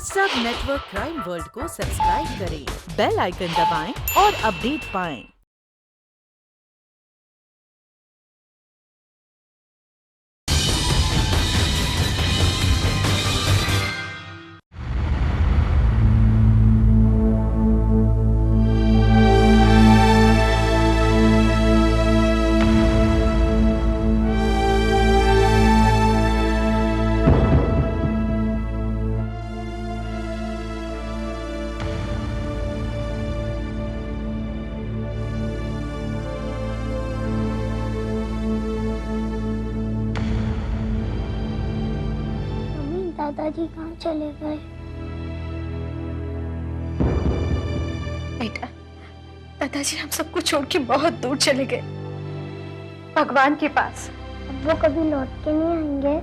सब network crime world को subscribe करें, बेल आइकन दबाएं और अपडेट पाएं। दादाजी कहाँ चले गए? बेटा, दादाजी हम सबको छोड़ के बहुत दूर चले गए, भगवान के पास। अब वो कभी लौट के नहीं आएंगे?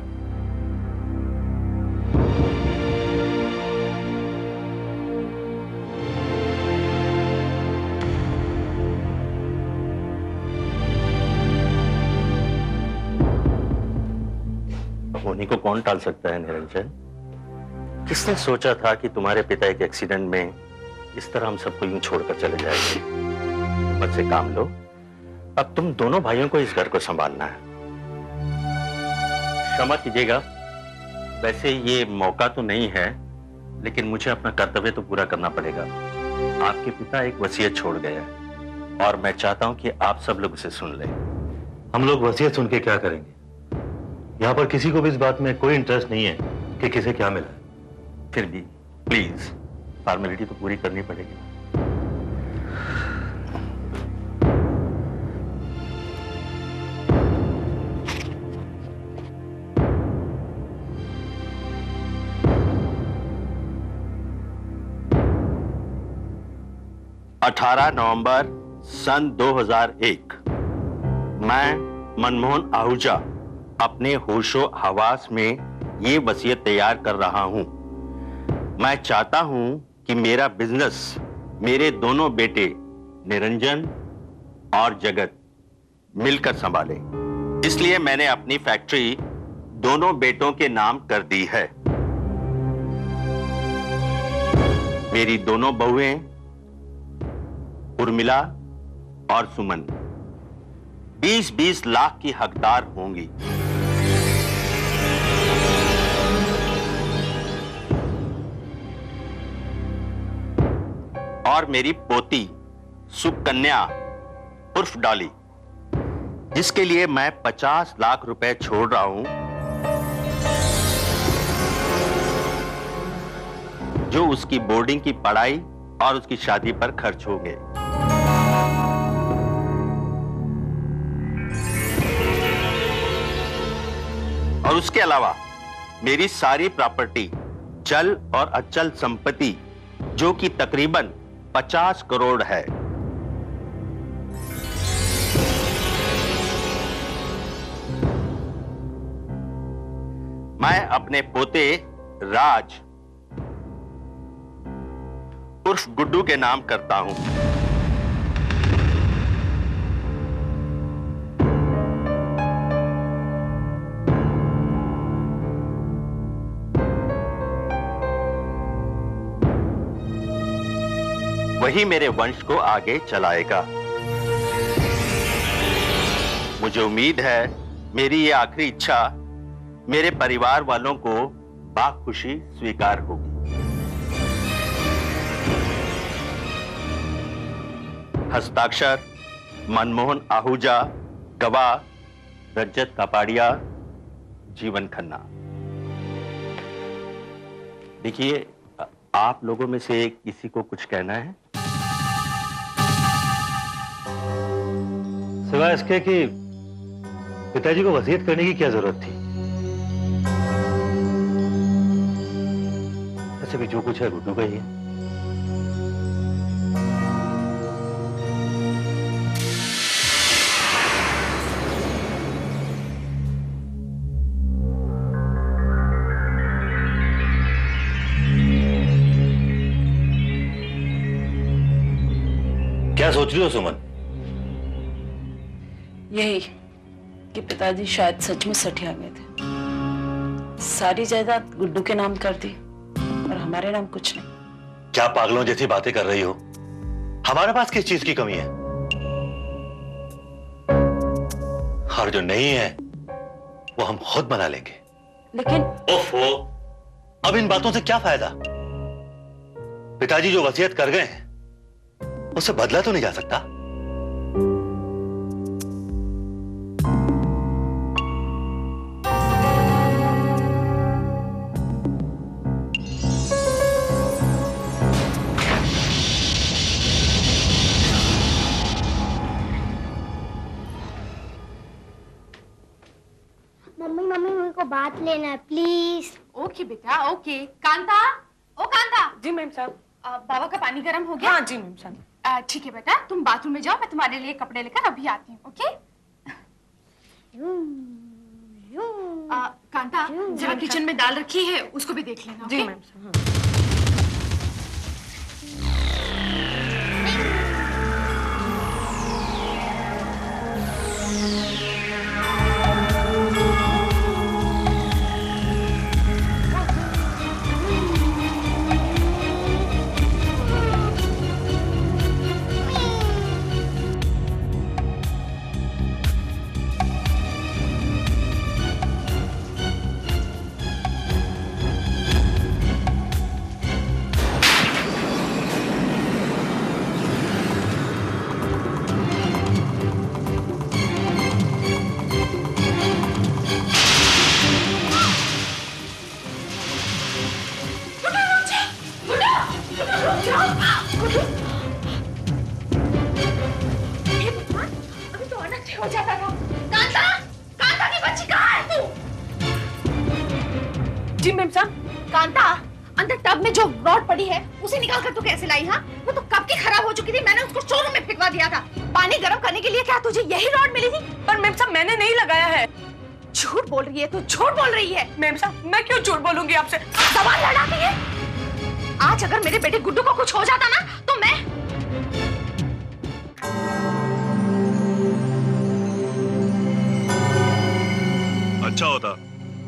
होनी को कौन टाल सकता है निरंजन? किसने सोचा था कि तुम्हारे पिता एक एक्सीडेंट में इस तरह हम सबको यूं छोड़कर चले जाएंगे? हिम्मत से काम लो। अब तुम दोनों भाइयों को इस घर को संभालना है। क्षमा कीजिएगा, वैसे ये मौका तो नहीं है, लेकिन मुझे अपना कर्तव्य तो पूरा करना पड़ेगा। आपके पिता एक वसीयत छोड़ गए हैं और मैं चाहता हूं कि आप सब लोग उसे सुन लें। हम लोग वसीयत सुन के क्या करेंगे? यहाँ पर किसी को भी इस बात में कोई इंटरेस्ट नहीं है कि किसे क्या मिला। फिर भी प्लीज फॉर्मेलिटी तो पूरी करनी पड़ेगी। नवंबर सन 2001 मैं मनमोहन आहूजा अपने होशो हवास में ये वसीयत तैयार कर रहा हूं। मैं चाहता हूं कि मेरा बिजनेस मेरे दोनों बेटे निरंजन और जगत मिलकर संभाले। इसलिए मैंने अपनी फैक्ट्री दोनों बेटों के नाम कर दी है। मेरी दोनों बहुएं उर्मिला और सुमन 20-20 लाख की हकदार होंगी। और मेरी पोती सुकन्या उर्फ डॉली, जिसके लिए मैं 50 लाख रुपए छोड़ रहा हूं, जो उसकी बोर्डिंग की पढ़ाई और उसकी शादी पर खर्च होंगे। और उसके अलावा मेरी सारी प्रॉपर्टी, चल और अचल संपत्ति, जो कि तकरीबन 50 करोड़ है, मैं अपने पोते राज उर्फ गुड्डू के नाम करता हूं। वही मेरे वंश को आगे चलाएगा। मुझे उम्मीद है मेरी ये आखिरी इच्छा मेरे परिवार वालों को बाखुशी स्वीकार होगी। हस्ताक्षर मनमोहन आहूजा, गवाह रजत कापाड़िया, जीवन खन्ना। देखिए, आप लोगों में से किसी को कुछ कहना है? सिवाय इसके कि पिताजी को वसीयत करने की क्या जरूरत थी? ऐसे भी जो कुछ है गुड्डू का ही है। क्या सोच रही हो सुमन? यही कि पिताजी शायद सच में सठिया गए थे। सारी जायदाद गुड्डू के नाम कर दी और हमारे नाम कुछ नहीं। क्या पागलों जैसी बातें कर रही हो? हमारे पास किस चीज की कमी है? और जो नहीं है वो हम खुद बना लेंगे। लेकिन ओफो, अब इन बातों से क्या फायदा? पिताजी जो वसीयत कर गए हैं उससे बदला तो नहीं जा सकता। मम्मी मम्मी मेरे को बात लेना है प्लीज। ओके बेटा ओके। कांता, ओ कांता। जी मैम साहब। बाबा का पानी गर्म हो गया? हाँ जी मैम साहब। ठीक है बेटा, तुम बाथरूम में जाओ, मैं तुम्हारे लिए कपड़े लेकर अभी आती हूँ। ओके? कांता, जरा किचन में दाल रखी है, उसको भी देख लेना। जी ओके? मैम साहब। अभी तो अनर्थ हो जाता था। कांता, कांता की बच्ची कहाँ है तू? जी मैम साहब। कांता, अंदर टब में जो रॉड पड़ी है उसे निकाल कर तू कैसे लाई? हाँ, वो तो कब की खराब हो चुकी थी, मैंने उसको शोरूम में फेंकवा दिया था। पानी गर्म करने के लिए क्या तुझे यही रॉड मिली थी? पर मैम साहब मैंने नहीं लगाया है। झूठ बोल रही है तू, झूठ बोल रही है। मैम साहब मैं क्यों झूठ बोलूंगी आपसे? सवाल लड़ाती है। आज अगर मेरे बेटे गुड्डू को कुछ हो जाता ना तो मैं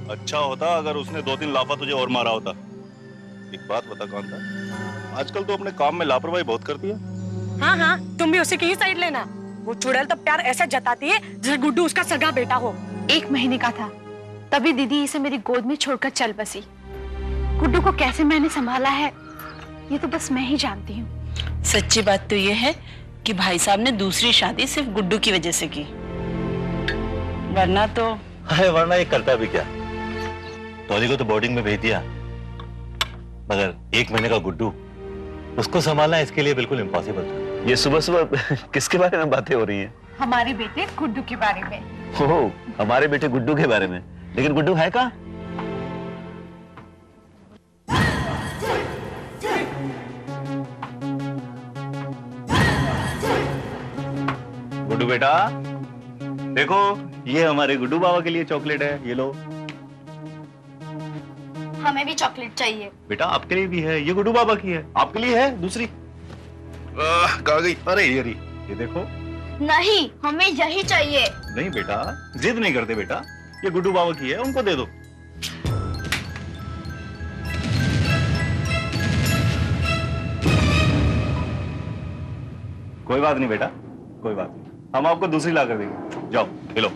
अच्छा होता अगर उसने 2-3 लाफा तुझे और मारा होता। एक बात बता कांता, आजकल तो अपने काम में लापरवाही बहुत करती है। हाँ हाँ, तुम भी उसी की ही साइड लेना। वो चुड़ैल तो प्यार ऐसा जताती है जैसे गुड्डू उसका सगा बेटा हो। 1 महीने का था तभी दीदी इसे मेरी गोद में छोड़कर चल बसी। गुड्डू को कैसे मैंने संभाला है ये तो बस मैं ही जानती हूँ। सच्ची बात तो ये है कि भाई साहब ने दूसरी शादी सिर्फ गुड्डू की वजह से की, वरना तो वरना ये करता भी क्या? टॉली को तो बोर्डिंग में भेज दिया, मगर 1 महीने का गुड्डू उसको संभालना इसके लिए बिल्कुल इम्पॉसिबल था। ये सुबह सुबह किसके बारे में बातें हो रही हैं? हमारे बेटे गुड्डू के बारे में। ओह, हमारे बेटे गुड्डू के बारे में? लेकिन गुड्डू है कहाँ? गुड्डू बेटा देखो, ये हमारे गुड्डू बाबा के लिए चॉकलेट है, ये लो। हमें भी चॉकलेट चाहिए। बेटा आपके लिए भी है, ये गुड्डू बाबा की है, आपके लिए है दूसरी। कहाँ गई? अरे ये देखो। नहीं, हमें यही चाहिए। नहीं बेटा, जिद नहीं करते बेटा, ये गुड्डू बाबा की है, उनको दे दो। कोई बात नहीं बेटा, कोई बात नहीं, हम आपको दूसरी ला कर देंगे। जाओ ले लो।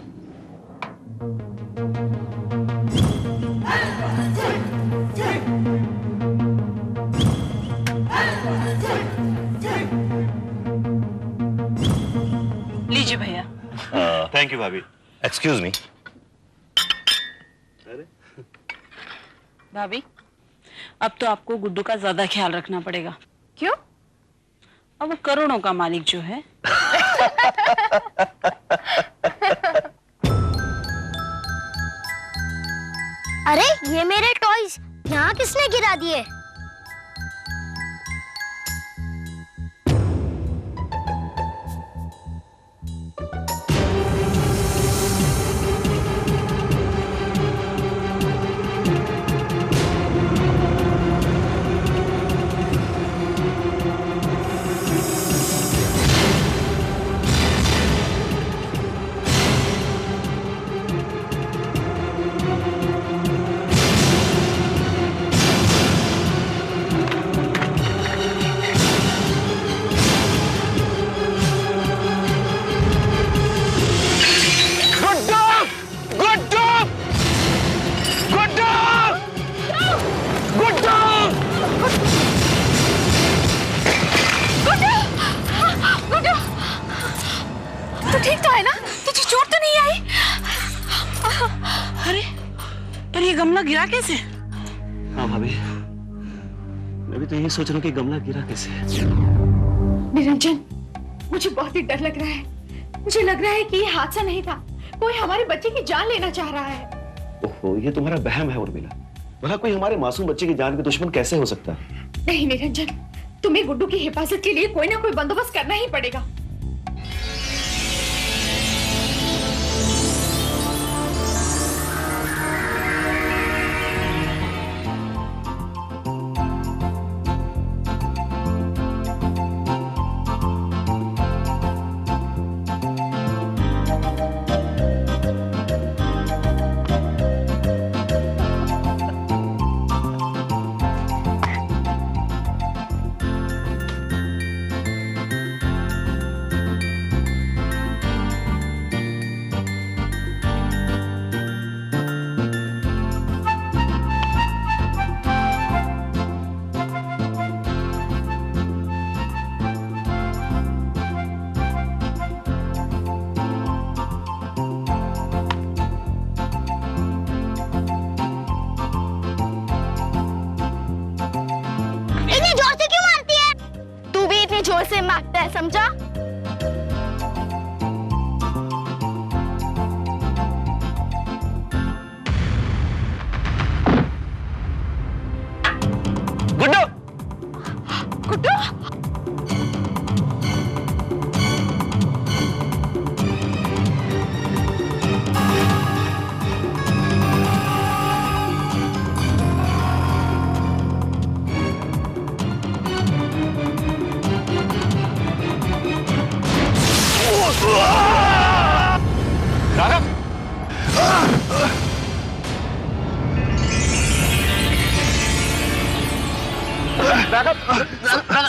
लीजिए भैया। थैंक यू भाभी। Excuse me. भाभी, अब तो आपको गुड्डू का ज्यादा ख्याल रखना पड़ेगा। क्यों? अब वो करोड़ों का मालिक जो है। अरे ये मेरे टॉयज यहाँ किसने गिरा दिए? गमला गिरा कैसे? हाँ भाभी, मैं भी तो यही सोच रहा हूँ कि गमला गिरा कैसे। निरंजन, मुझे बहुत ही डर लग रहा है। मुझे लग रहा है कि ये हादसा नहीं था, कोई हमारे बच्चे की जान लेना चाह रहा है। ओहो, ये तुम्हारा वहम है उर्मिला। भला कोई हमारे मासूम बच्चे की जान के दुश्मन कैसे हो सकता है? नहीं निरंजन, तुम्हें गुड्डू की हिफाजत के लिए कोई ना कोई बंदोबस्त करना ही पड़ेगा। जोर से मारता है, समझा? गुड्डू! गुड्डू!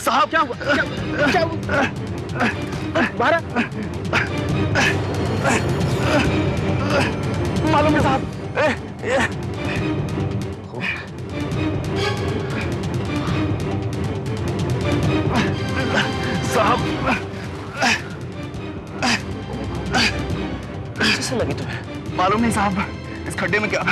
साहब क्या हुआ? क्या हुआ? मारा? मालूम है साहब। साहब कैसे लगी तुम्हें? मालूम नहीं साहब, इस खड्डे में क्या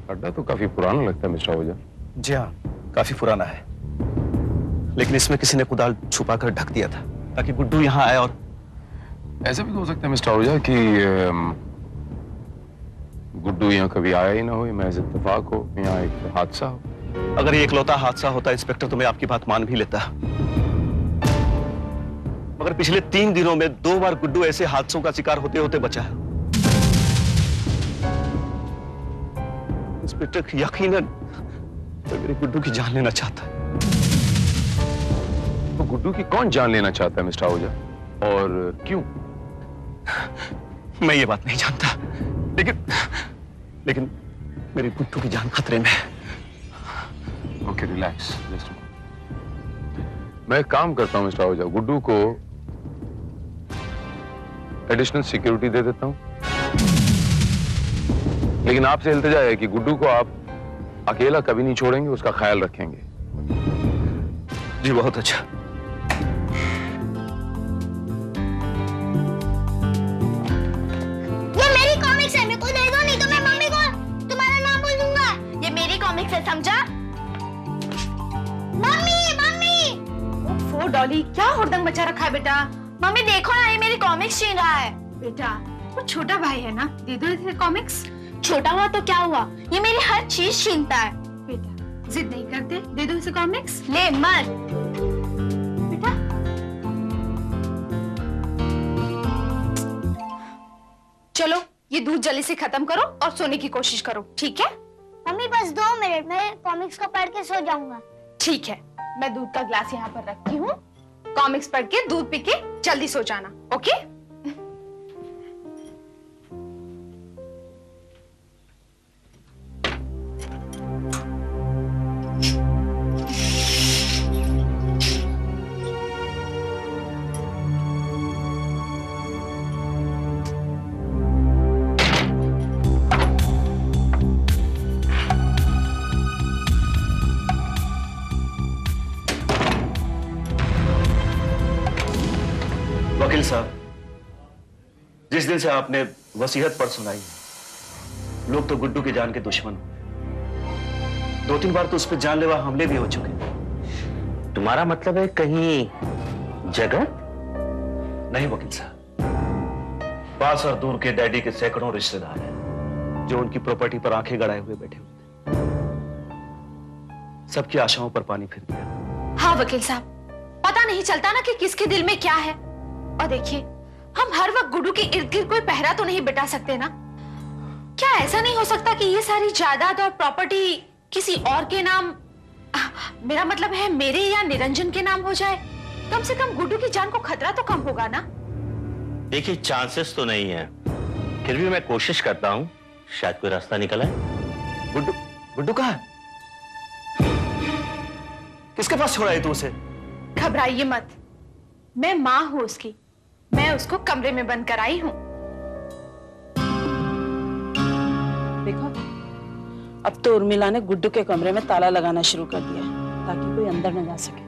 खड्डा तो काफी पुराना लगता है मिस्टर आहूजा। जी हाँ, काफी पुराना है, लेकिन इसमें किसी ने कुदाल छुपाकर ढक दिया था ताकि गुड्डू यहाँ आए। और ऐसा भी हो सकता है मिस्टर आहूजा कि गुड्डू यहाँ कभी आया ही ना हो, महज इत्तेफाक हो, यहाँ एक हादसा हो। अगर ये इकलौता हादसा होता इंस्पेक्टर तो मैं आपकी बात मान भी लेता, मगर पिछले 3 दिनों में 2 बार गुड्डू ऐसे हादसों का शिकार होते होते बचा है। इंस्पेक्टर यकीनन तो मेरे गुड्डू की जान लेना चाहता है। तो गुड्डू की कौन जान लेना चाहता है मिस्टर आहूजा, और क्यों? मैं ये बात नहीं जानता, लेकिन मेरे गुड्डू की जान खतरे में है। Okay, relax. मैं एक काम करता हूं मिस्टर आहूजा, गुड्डू को एडिशनल सिक्योरिटी दे देता हूं, लेकिन आपसे इल्तिजा है कि गुड्डू को आप अकेला कभी नहीं छोड़ेंगे, उसका ख्याल रखेंगे। जी बहुत अच्छा। ये मेरी कॉमिक्स है, मेरे को दे दो, नहीं तो मैं मम्मी को तुम्हारा नाम बोल दूंगा। ये मेरी कॉमिक्स है, समझा? मम्मी मम्मी वो डॉली, क्या हुड़दंग मचा रखा है बेटा? मम्मी देखो ना, ये मेरी कॉमिक्स छीन रहा है। बेटा वो छोटा भाई है ना, दे दो इसे कॉमिक्स। छोटा हुआ तो क्या हुआ, ये मेरी हर चीज छीनता है। बेटा जिद नहीं करते, दे दो इसे कॉमिक्स। ले मत। बेटा चलो ये दूध जल्दी से खत्म करो और सोने की कोशिश करो, ठीक है? मम्मी बस 2 मिनट, मैं कॉमिक्स को पढ़ के सो जाऊंगा। ठीक है, मैं दूध का ग्लास यहाँ पर रखती हूँ। कॉमिक्स पढ़ के दूध पी के जल्दी सो जाना, ओके? वकील साहब, जिस दिन से आपने वसीयत पढ़ सुनाई है, लोग तो गुड्डू की जान के दुश्मन हो। 2-3 बार तो उस पर जानलेवा हमले भी हो चुके। तुम्हारा मतलब है कहीं जगत? नहीं वकील साहब, पास और दूर के डैडी के सैकड़ों रिश्तेदार हैं जो उनकी प्रॉपर्टी पर आंखें गड़ाए हुए बैठे हुए थे। सबकी आशाओं पर पानी फिर गया। हाँ वकील साहब, पता नहीं चलता ना कि किसके दिल में क्या है। और देखिए, हम हर वक्त गुड्डू के इर्द गिर्द कोई पहरा तो नहीं बिठा सकते ना। क्या ऐसा नहीं हो सकता कि ये सारी जायदाद और प्रॉपर्टी किसी और के नाम, मेरा मतलब है मेरे या निरंजन के नाम हो जाए? कम से कम गुड्डू की जान को खतरा तो कम होगा ना। देखिए, चांसेस तो नहीं है, फिर भी मैं कोशिश करता हूं, शायद कोई रास्ता निकल आए। गुड्डू, गुड्डू कहाँ है? किसके पास छोड़ा है तू उसे? घबराइए मत, मैं माँ हूं उसकी। मैं उसको कमरे में बंद कराई हूं। देखो, अब तो उर्मिला ने गुड्डू के कमरे में ताला लगाना शुरू कर दिया है ताकि कोई अंदर न जा सके।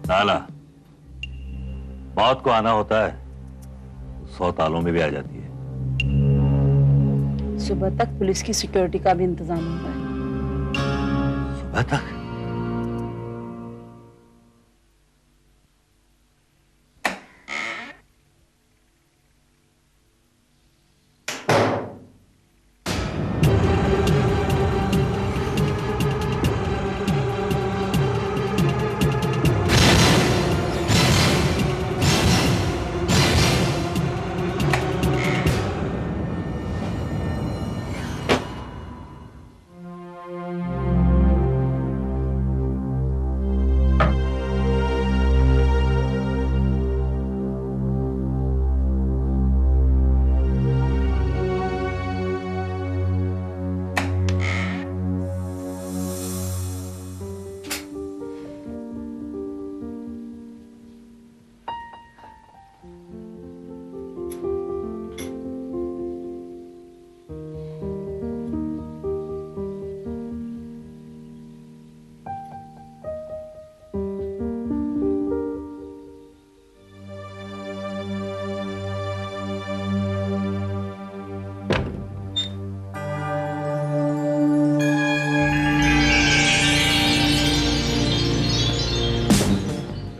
ताला मौत को आना होता है, 100 तालों में भी आ जाती है। सुबह तक पुलिस की सिक्योरिटी का भी इंतजाम होता है। सुबह तक?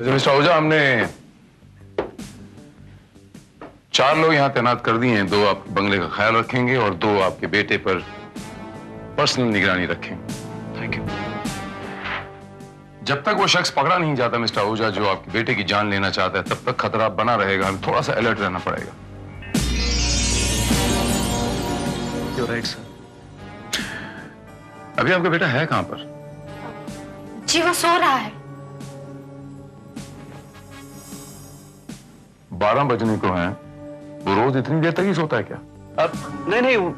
मिस्टर आहूजा, हमने 4 लोग यहाँ तैनात कर दिए हैं। 2 आपके बंगले का ख्याल रखेंगे और 2 आपके बेटे पर पर्सनल निगरानी रखेंगे। Thank you. जब तक वो शख्स पकड़ा नहीं जाता मिस्टर आहूजा जो आपके बेटे की जान लेना चाहता है, तब तक खतरा बना रहेगा। हमें थोड़ा सा अलर्ट रहना पड़ेगा। You're right, sir. अभी आपका बेटा है कहां पर? जी वो सो रहा है। 12 बजने को हैं। वो रोज इतनी देर तक ही सोता है क्या? अब नहीं, वो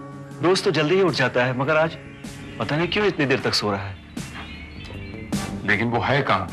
रोज तो जल्दी ही उठ जाता है, मगर आज पता नहीं क्यों इतनी देर तक सो रहा है। लेकिन वो है कहां?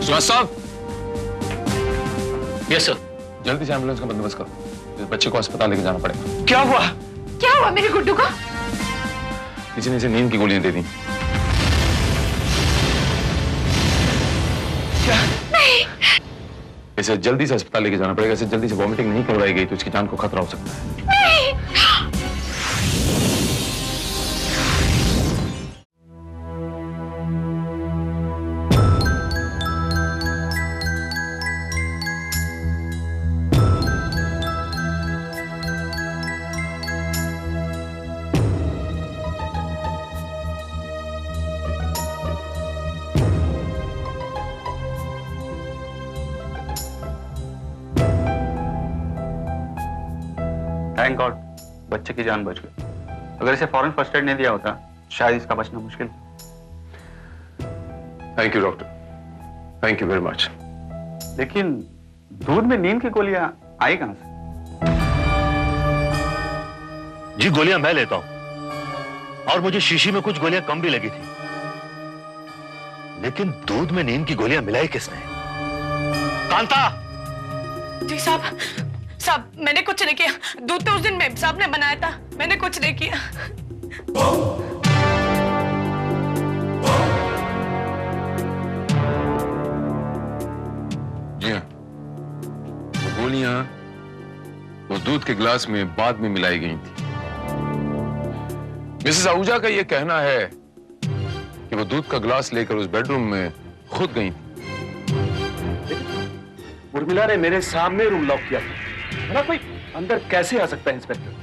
साहब। Yes sir. जल्दी से एम्बुलेंस का बंदोबस्त करो, इस बच्चे को अस्पताल लेके जाना पड़ेगा। क्या हुआ? क्या हुआ मेरे गुड्डू को? किसी ने इसे नींद की गोलियां दे दी। क्या? नहीं। इसे जल्दी से अस्पताल लेके जाना पड़ेगा। इसे जल्दी से वॉमिटिंग नहीं करवाई गई तो इसकी जान को खतरा हो सकता है। नहीं। थैंक गॉड बच्चे की जान बच गई। अगर इसे फौरन फर्स्ट एड नहीं दिया होता शायद इसका बचना मुश्किल। Thank you doctor, thank you very much. लेकिन दूध में नींद की गोलियां आई कहां से? जी गोलियां मैं लेता हूं और मुझे शीशी में कुछ गोलियां कम भी लगी थी, लेकिन दूध में नींद की गोलियां मिलाई किसने? कांता! जी साहब, साहब मैंने कुछ नहीं किया। दूध तो उस दिन मेम साहब ने बनाया था, मैंने कुछ नहीं किया। जी हाँ, वो गोलियां वो दूध के गिलास में बाद में मिलाई गई थी। मिसेस आहूजा का यह कहना है कि वो दूध का गिलास लेकर उस बेडरूम में खुद गई थी। उर्मिला ने मेरे सामने रूम लॉक किया था, भला कोई अंदर कैसे आ सकता है इंस्पेक्टर?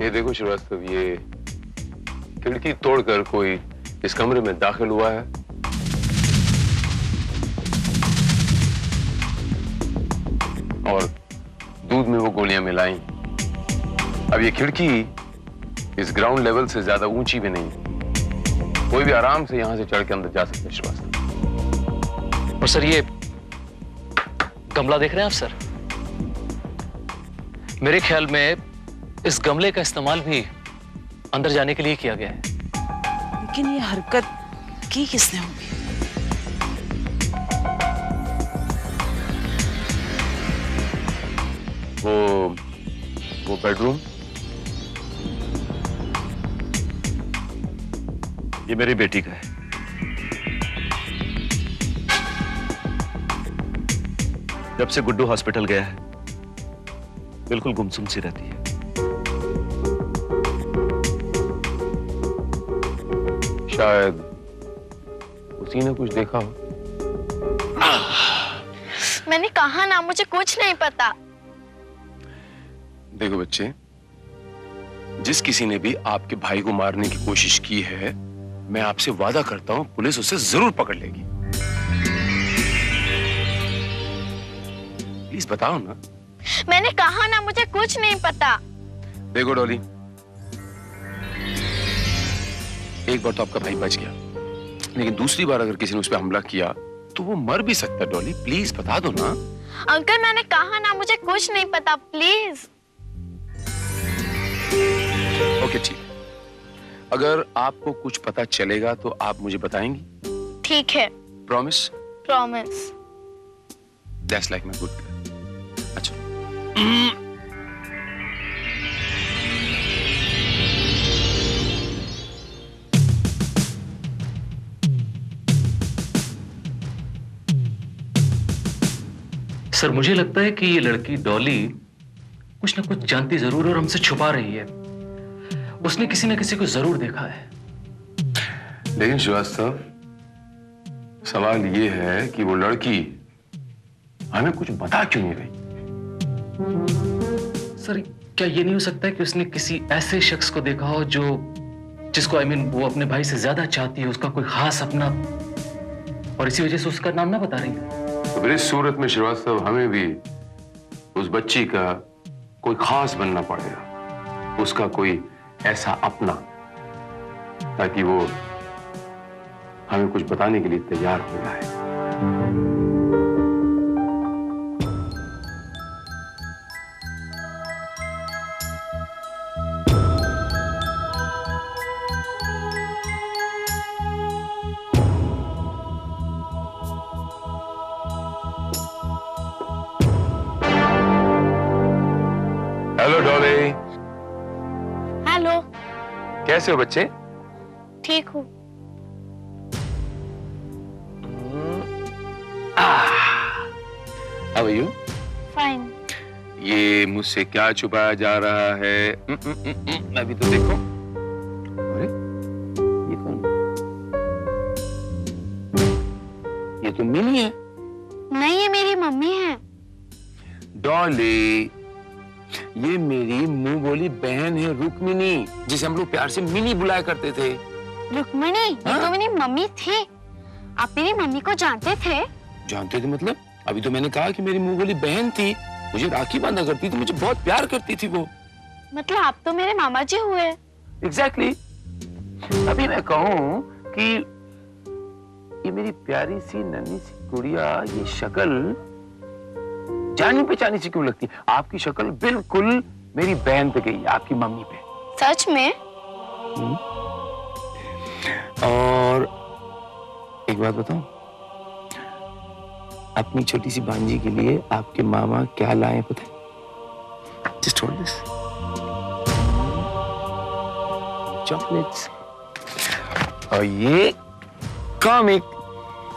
ये देखो श्रीवास्तव, ये खिड़की तोड़कर कोई इस कमरे में दाखिल हुआ है। और दूध में वो गोलियां मिलाई। अब ये खिड़की इस ग्राउंड लेवल से ज्यादा ऊंची भी नहीं है, कोई भी आराम से यहां से चढ़ के अंदर जा सकता है श्रीवास्तव। और सर ये गमला देख रहे हैं आप सर? मेरे ख्याल में इस गमले का इस्तेमाल भी अंदर जाने के लिए किया गया है। लेकिन ये हरकत की किसने होगी? वो बेडरूम, ये मेरी बेटी का है। जब से गुड्डू हॉस्पिटल गया है बिल्कुल गुमसुम सी रहती है। शायद उसी ने कुछ देखा हो। मैंने कहा ना, मुझे कुछ नहीं पता। देखो बच्चे, जिस किसी ने भी आपके भाई को मारने की कोशिश की है, मैं आपसे वादा करता हूं पुलिस उसे जरूर पकड़ लेगी। प्लीज बताओ ना। मैंने कहा ना, मुझे कुछ नहीं पता। देखो डॉली, एक बार तो आपका भाई बच गया, लेकिन दूसरी बार अगर किसी ने उस पर हमला किया तो वो मर भी सकता है। डॉली प्लीज बता दो ना। अंकल मैंने कहा ना, मुझे कुछ नहीं पता, प्लीज। ओके ठीक, अगर आपको कुछ पता चलेगा तो आप मुझे बताएंगी? ठीक है। Promise? Promise. That's like my good girl. अच्छा सर मुझे लगता है कि ये लड़की डॉली कुछ ना कुछ जानती जरूर और हमसे छुपा रही है। उसने किसी ना किसी को जरूर देखा है। लेकिन श्रीवास्तव, सवाल ये है कि वो लड़की हमें कुछ बता क्यों नहीं रही? सर क्या ये नहीं हो सकता है कि उसने किसी ऐसे शख्स को देखा हो जिसको वो अपने भाई से ज्यादा चाहती है, उसका कोई खास अपना, और इसी वजह से उसका नाम ना बता रही है? तो फिर इस सूरत में श्रीवास्तव हमें भी उस बच्ची का कोई खास बनना पड़ेगा, उसका कोई ऐसा अपना, ताकि वो हमें कुछ बताने के लिए तैयार हो जाए। हेलो डॉली। हेलो। कैसे हो बच्चे? ठीक हूँ। How are you? फाइन। ये मुझसे क्या छुपाया जा रहा है? अभी तो देखो। अरे ये कौन? ये तो मिनी है। नहीं, ये मेरी मम्मी है। डॉली, ये मेरी मुंह बोली बहन है रुक्मिनी, जिसे हम लोग प्यार से मिनी बुलाया करते थे। रुक्मिनी? ये तो मेरी मम्मी थी। आप मेरी मम्मी को जानते थे? जानते थे मतलब? अभी तो मैंने कहा कि मेरी मुंह बोली बहन थी, मुझे राखी बांधा करती थी, मुझे बहुत प्यार करती थी वो। मतलब आप तो मेरे मामा जी हुए। एग्जैक्टली। अभी मैं कहूँ कि ये मेरी प्यारी सी नन्ही सी गुड़िया, ये शक्ल जानी पहचानी सी क्यों लगती? आपकी शक्ल बिल्कुल मेरी बहन पे गई, आपकी मम्मी पे। सच में? और एक बात बताऊं, अपनी छोटी सी भांजी के लिए आपके मामा क्या लाए पता है? जस्ट होल्ड दिस चॉकलेट्स और ये कॉमिक।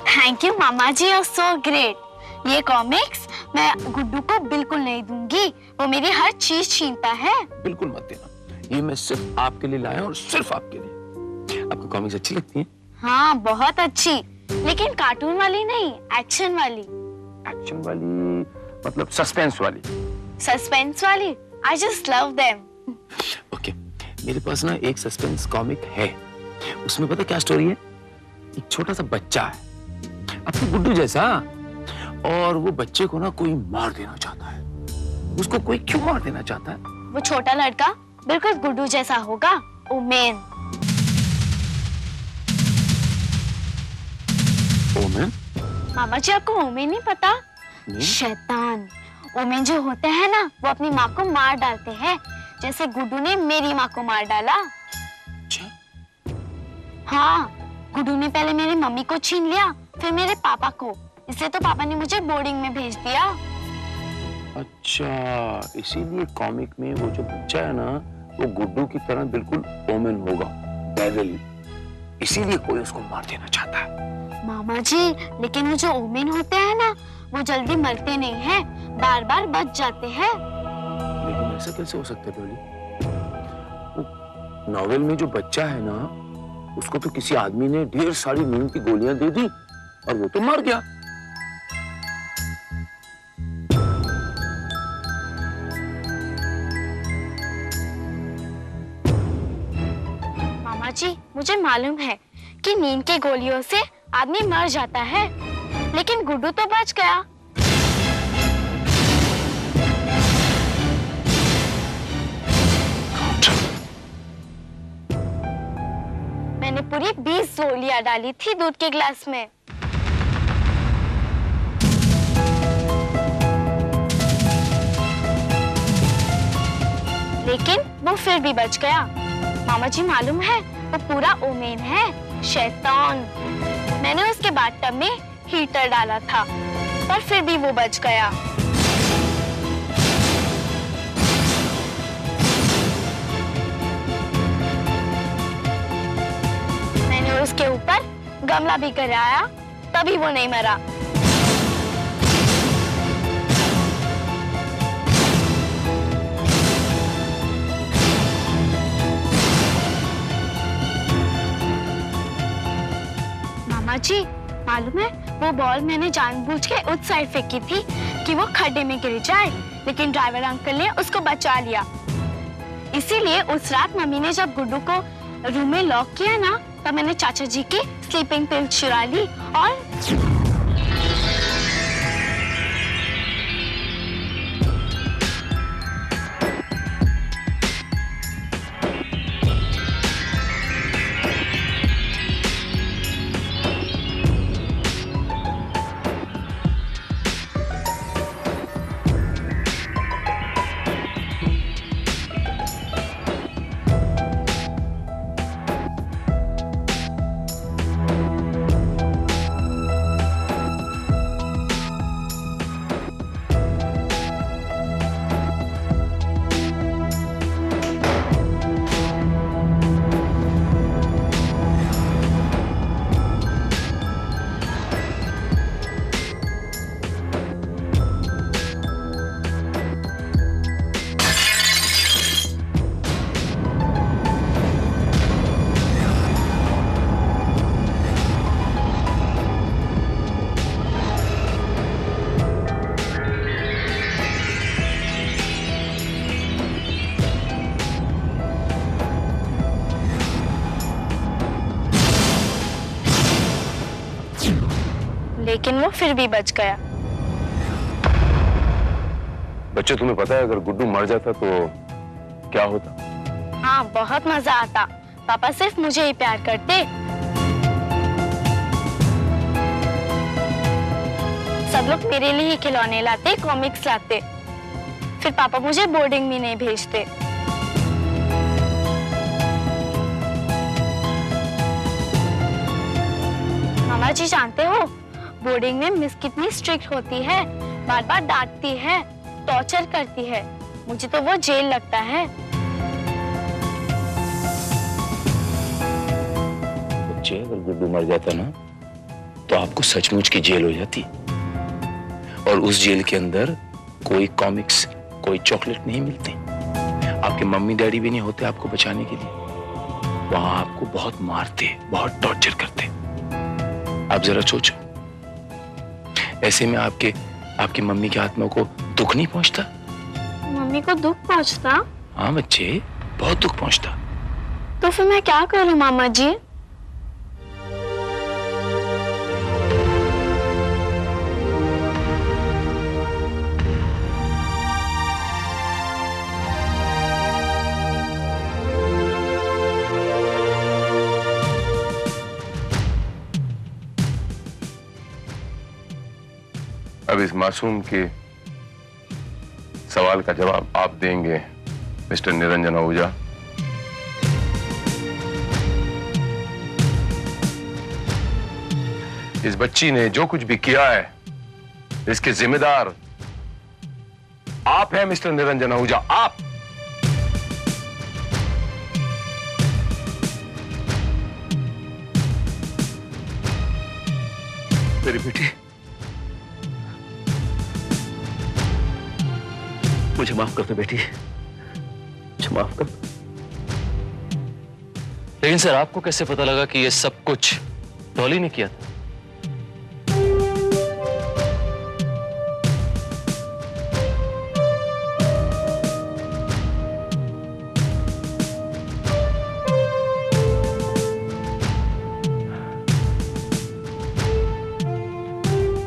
थैंक यू मामा जी, और सो ग्रेट। ये कॉमिक्स मैं गुड्डू को बिल्कुल नहीं दूंगी, वो मेरी हर चीज छीनता है। बिल्कुल मत देना, ये मैं सिर्फ आपके लिए लाया और सिर्फ आपके लिए। आपको कॉमिक्स अच्छी लगती हैं? हाँ बहुत अच्छी, लेकिन कार्टून वाली नहीं, एक्शन वाली। एक्शन वाली मतलब सस्पेंस वाली? सस्पेंस वाली, I just love them. Okay, मेरे पास ना एक सस्पेंस कॉमिक है, उसमें पता क्या स्टोरी है? एक छोटा सा बच्चा है अपने गुड्डू जैसा, और वो बच्चे को ना कोई मार देना चाहता है। उसको कोई क्यों मार देना चाहता है? वो छोटा लड़का बिल्कुल गुड्डू जैसा होगा, ओमेन। ओमेन? मामा जी आपको ओमेन नहीं पता? शैतान। ओमेन जो होते हैं ना, वो अपनी माँ को मार डालते हैं, जैसे गुड्डू ने मेरी माँ को मार डाला। हाँ, गुड्डू ने पहले मेरी मम्मी को छीन लिया, फिर मेरे पापा को, इसलिए तो पापा ने मुझे बोर्डिंग में भेज दिया। अच्छा, इसीलिए कॉमिक में वो जो बच्चा है ना, वो गुड्डू की तरह बिल्कुल ओमेन होगा, डेविल, इसीलिए कोई उसको मार देना चाहता है। मामा जी, लेकिन वो जो ओमेन होते हैं ना, वो जल्दी मरते नहीं हैं, बार बार बच जाते हैं। लेकिन ऐसा कैसे हो सकता है डॉली? वो नॉवेल में जो बच्चा है ना, उसको तो किसी आदमी ने ढेर सारी नींद की गोलियां दे दी और वो तो मर गया। मामा जी, मुझे मालूम है कि नींद की गोलियों से आदमी मर जाता है, लेकिन गुड्डू तो बच गया। मैंने पूरी 20 गोलियां डाली थी दूध के गिलास में। लेकिन वो फिर भी बच गया। मामा जी मालूम है, वो पूरा ओमेन है, शैतान। मैंने उसके बाथटब में हीटर डाला था, पर फिर भी वो बच गया। मैंने उसके ऊपर गमला भी गिराया, तभी वो नहीं मरा। मामा जी, मालूम है वो बॉल मैंने जानबूझ के उस साइड फेंकी थी कि वो खड्डे में गिर जाए, लेकिन ड्राइवर अंकल ने उसको बचा लिया। इसीलिए उस रात मम्मी ने जब गुड्डू को रूम में लॉक किया ना, तब मैंने चाचा जी की स्लीपिंग पिल चुरा ली और लेकिन वो फिर भी बच गया। बच्चे, तुम्हें पता है अगर गुड्डू मर जाता तो क्या होता? हाँ, बहुत मजा आता। पापा सिर्फ मुझे ही प्यार करते। सब लोग मेरे लिए ही खिलौने लाते, कॉमिक्स लाते। फिर पापा मुझे बोर्डिंग में नहीं भेजते। मामा जी जानते हो, बोर्डिंग में मिस कितनी स्ट्रिक्ट होती है, बार बार डांटती है, टॉर्चर करती है। मुझे तो वो जेल लगता है। बच्चे, अगर गुड्डू मर जाता ना तो आपको सचमुच की जेल हो जाती, और उस जेल के अंदर कोई कॉमिक्स, कोई चॉकलेट नहीं मिलते। आपके मम्मी डैडी भी नहीं होते आपको बचाने के लिए। वहां आपको बहुत मारते, बहुत टॉर्चर करते। आप जरा सोचो, ऐसे में आपकी मम्मी की आत्मा को दुख नहीं पहुंचता? मम्मी को दुख पहुंचता? हाँ बच्चे, बहुत दुख पहुंचता। तो फिर मैं क्या करूं मामा जी? अब इस मासूम के सवाल का जवाब आप देंगे मिस्टर निरंजन आहूजा। इस बच्ची ने जो कुछ भी किया है, इसके जिम्मेदार आप हैं मिस्टर निरंजन आहूजा, आप। मेरी बेटी, मुझे माफ कर दो बेटी, मुझे माफ कर दो। लेकिन सर, आपको कैसे पता लगा कि ये सब कुछ डॉली ने किया था?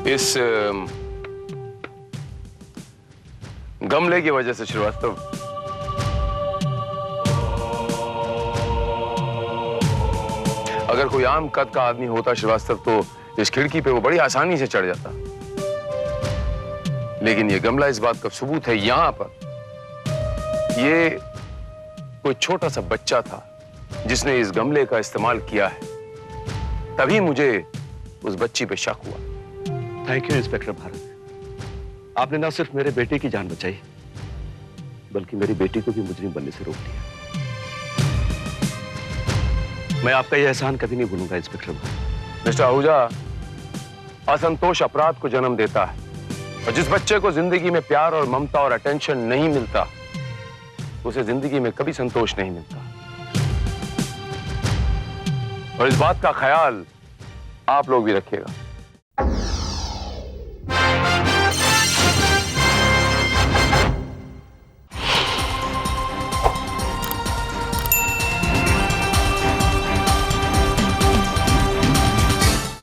इस गमले की वजह से श्रीवास्तव, अगर कोई आम कद का आदमी होता श्रीवास्तव तो इस खिड़की पे वो बड़ी आसानी से चढ़ जाता, लेकिन ये गमला इस बात का सबूत है। यहां पर ये कोई छोटा सा बच्चा था जिसने इस गमले का इस्तेमाल किया है, तभी मुझे उस बच्ची पे शक हुआ। थैंक यू इंस्पेक्टर भारत, आपने ना सिर्फ मेरे बेटे की जान बचाई, बल्कि मेरी बेटी को भी मुजरिम बनने से रोक दिया। मैं आपका यह एहसान कभी नहीं भूलूंगा इंस्पेक्टर भारत। मिस्टर आहूजा, असंतोष अपराध को जन्म देता है, और जिस बच्चे को जिंदगी में प्यार और ममता और अटेंशन नहीं मिलता, उसे जिंदगी में कभी संतोष नहीं मिलता। और इस बात का ख्याल आप लोग भी रखिएगा।